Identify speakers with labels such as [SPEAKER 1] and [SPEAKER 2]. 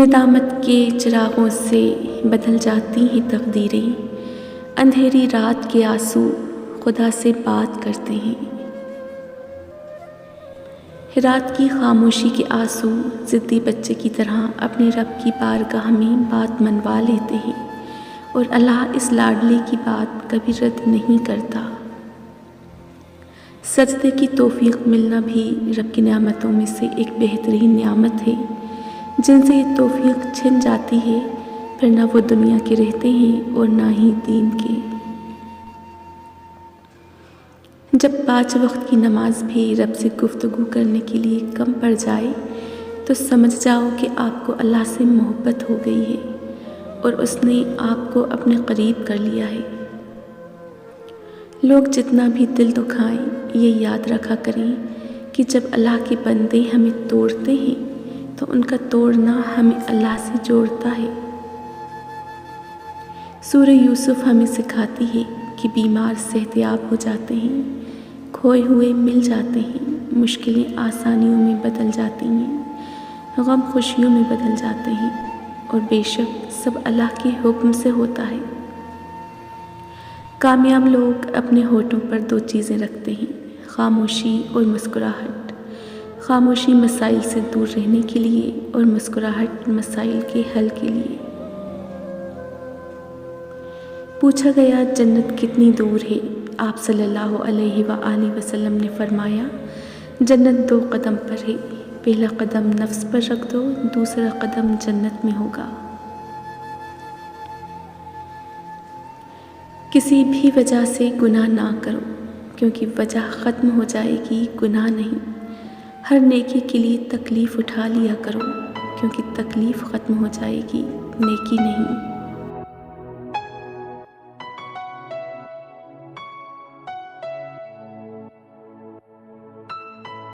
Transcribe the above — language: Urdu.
[SPEAKER 1] ندامت کے چراغوں سے بدل جاتی ہیں تقدیریں، اندھیری رات کے آنسو خدا سے بات کرتے ہیں۔ رات کی خاموشی کے آنسو ضدی بچے کی طرح اپنے رب کی بارگاہ میں بات منوا لیتے ہیں، اور اللہ اس لاڈلے کی بات کبھی رد نہیں کرتا۔ سجدے کی توفیق ملنا بھی رب کی نعمتوں میں سے ایک بہترین نعمت ہے، جن سے یہ توفیق چھن جاتی ہے پھر نہ وہ دنیا کے رہتے ہیں اور نہ ہی دین کے۔ جب 5 وقت کی نماز بھی رب سے گفتگو کرنے کے لیے کم پڑ جائے تو سمجھ جاؤ کہ آپ کو اللہ سے محبت ہو گئی ہے اور اس نے آپ کو اپنے قریب کر لیا ہے۔ لوگ جتنا بھی دل دکھائیں، یہ یاد رکھا کریں کہ جب اللہ کے بندے ہمیں توڑتے ہیں تو ان کا توڑنا ہمیں اللہ سے جوڑتا ہے۔ سورہ یوسف ہمیں سکھاتی ہے کہ بیمار صحتیاب ہو جاتے ہیں، کھوئے ہوئے مل جاتے ہیں، مشکلیں آسانیوں میں بدل جاتی ہیں، غم خوشیوں میں بدل جاتے ہیں، اور بے شک سب اللہ کے حکم سے ہوتا ہے۔ کامیاب لوگ اپنے ہونٹوں پر 2 چیزیں رکھتے ہیں، خاموشی اور مسکراہٹ۔ خاموشی مسائل سے دور رہنے کے لیے اور مسکراہٹ مسائل کے حل کے لیے۔ پوچھا گیا جنت کتنی دور ہے؟ آپ صلی اللہ علیہ وآلہ وسلم نے فرمایا، جنت 2 قدم پر ہے، پہلا قدم نفس پر رکھ دو، دوسرا قدم جنت میں ہوگا۔ کسی بھی وجہ سے گناہ نہ کرو، کیونکہ وجہ ختم ہو جائے گی، گناہ نہیں۔ ہر نیکی کے لیے تکلیف اٹھا لیا کرو، کیونکہ تکلیف ختم ہو جائے گی، نیکی نہیں۔